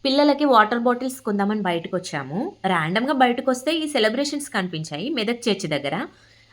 పిల్లలకి water bottles కొందామని బయటకొచ్చాము. ర్యాండమ్‌గా బయటకొస్తే ఈ సెలబ్రేషన్స్ కనిపించాయి మెదక్ చర్చి దగ్గర.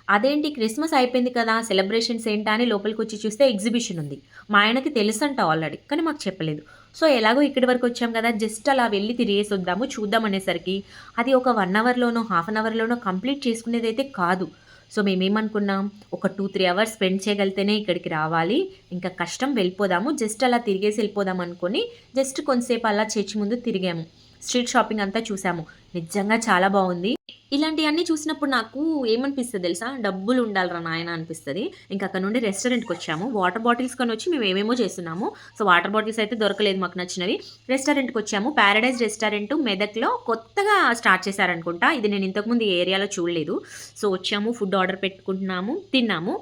అదేంటి క్రిస్మస్ అయిపోయింది కదా! సెలబ్రేషన్స్ ఏంటా అని లోపలికొచ్చి చూస్తే ఎగ్జిబిషన్ ఉంది. మా ఆయనకి తెలుసంట ఆల్రెడీ. కానీ మాకు చెప్పలేదు. సో, ఎలాగో ఇక్కడి వరకొచ్చాం కదా! జస్ట్ అలా వెళ్లి తిరిగేసొద్దాము చూద్దాం అనేసరికి అది ఒక 1 అవర్‌లోనో, హాఫ్ అన్ అవర్‌లోనో కంప్లీట్ చేసుకునేదైతే కాదు. సో, మేమేమనుకున్నాం ఒక 2, 3 అవర్స్ స్పెండ్ చేయగలిగితేనే ఇక్కడికి రావాలి. ఇంకా కష్టం వెళ్ళిపోదాము. జస్ట్ అలా తిరిగేసి ఎళ్ళిపోదాం అనుకోని జస్ట్ కొంతసేపు అలా చర్చి ముందు తిరిగాము. స్ట్రీట్ షాపింగ్ అంతా చూసాము. నిజంగా చాలా బావుంది. ఇలాంటియన్నీ చూసినప్పుడు నాకు ఏమనిపిస్తది తెలుసా? డబ్బులుండాలిరా నాయనా అనిపిస్తది. ఇంక అక్కడ నుండి రెస్టారెంట్‌కొచ్చాము. వాటర్ బాటిల్స్ కొనొచ్చి మేమేమేమో చేస్తున్నాము. సో, వాటర్ బాటిల్స్ అయితే దొరకలేదు మాకు నచ్చినవి. రెస్టారెంట్‌కొచ్చాము. పారడైజ్ రెస్టారెంట్ మెదక్‌లో కొత్తగా స్టార్ట్ చేశారనుకుంటా. ఇది నేను ఇంతకుముందు ఈ ఏరియాలో చూడలేదు. సో, వచ్చాము. ఫుడ్ ఆర్డర్ పెట్టుకుంటున్నాము. తిన్నాము.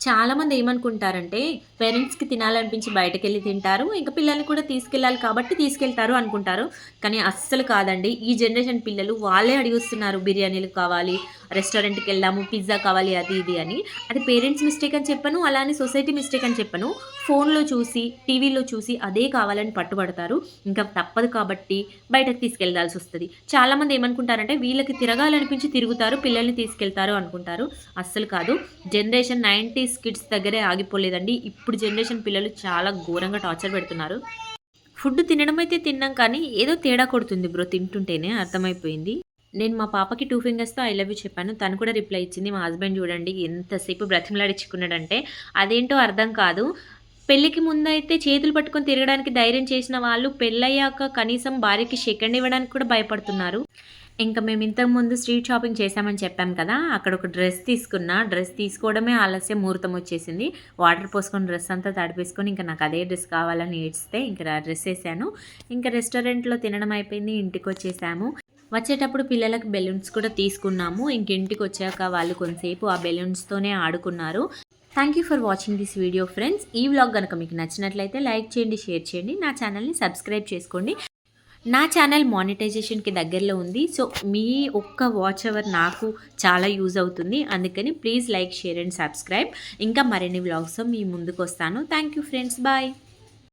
చాలామంది ఏమనుకుంటారంటే, పేరెంట్స్‌కి తినాలనిపించి బయటకెళ్ళి తింటారు. ఇంక పిల్లల్ని కూడా తీసుకెళ్ళాలి కాబట్టి తీసుకెళ్తారు అనుకుంటారు. కానీ అస్సలు కాదండి. ఈ జనరేషన్ పిల్లలు వాళ్ళే అడిగొస్తున్నారు. బిర్యానీలు కావాలి, రెస్టారెంట్‌కెళ్ళాము, పిజ్జా కావాలి అది ఇది అని. అది పేరెంట్స్ మిస్టేక్ అని చెప్పను. అలా అని సొసైటీ మిస్టేక్ అని చెప్పను. ఫోన్‌లో చూసి, టీవీలో చూసి అదే కావాలని పట్టుబడతారు. ఇంకా తప్పదు కాబట్టి బయటకి తీసుకెళ్ళాల్సొస్తది. చాలామంది ఏమనుకుంటారంటే, వీళ్ళకి తిరగాలనిపించి తిరుగుతారు, పిల్లల్ని తీసుకెళ్తారు అనుకుంటారు. అస్సలు కాదు. జనరేషన్ 90స్ కిడ్స్ దగ్గరే ఆగిపోలేదండి. ఇప్పుడు జనరేషన్ పిల్లలు చాలా ఘోరంగా టార్చర్ పెడుతున్నారు. ఫుడ్ తినడం అయితే తిన్నాం కానీ, ఏదో తేడా కొడుతుంది బ్రో తింటుంటేనే అర్థమైపోయింది. నేను మా పాపకి 2 ఫింగర్స్‌తో ఐ లవ్ యూ చెప్పాను. తను కూడా రిప్లై ఇచ్చింది. మా హస్బెండ్ చూడండి ఎంతసేపు బ్రతిమలాడించుకున్నాడంటే, అదేంటో అర్థం కాదు. పెళ్ళికి ముందయితే చేతులు పట్టుకొని తిరగడానికి ధైర్యం చేసిన వాళ్ళు, పెళ్ళయ్యాక కనీసం భార్యకి షేక్ హ్యాండ్ ఇవ్వడానికి కూడా భయపడుతున్నారు. ఇంక మేము ఇంతకుముందు స్ట్రీట్ షాపింగ్ చేశామని చెప్పాం కదా! అక్కడ ఒక డ్రెస్ తీసుకున్నా. డ్రెస్ తీసుకోవడమే ఆలస్యం ముహూర్తం వచ్చేసింది. వాటర్ పోసుకొని డ్రెస్ అంతా తడిపేసుకొని ఇంక నాకు అదే డ్రెస్ కావాలని ఏడిస్తే ఇంక ఆ డ్రెస్ ఏసాను. ఇంక రెస్టారెంట్‌లో తినడం అయిపోయింది. ఇంటికొచ్చేసాము. వచ్చేటప్పుడు పిల్లలకి బెలూన్స్ కూడా తీసుకున్నాము. ఇంక ఇంటికొచ్చాక వాళ్ళు కొంతసేపు ఆ బెలూన్స్‌తోనే ఆడుకున్నారు. Thank you for watching this video friends. ఈ వ్లాగ్ గనక మీకు నచ్చినట్లయితే లైక్ చేయండి, షేర్ చేయండి. నా ఛానల్‌ని సబ్స్క్రైబ్ చేసుకోండి. నా ఛానల్ మానిటైజేషన్‌కి దగ్గరలో ఉంది. సో, మీ ఒక్క వాచ్ అవర్ నాకు చాలా యూజ్ అవుతుంది. అందుకని please like, share and subscribe. ఇంకా మరిన్ని వ్లాగ్స్‌తో మీ ముందుకొస్తాను. Thank you friends. బాయ్.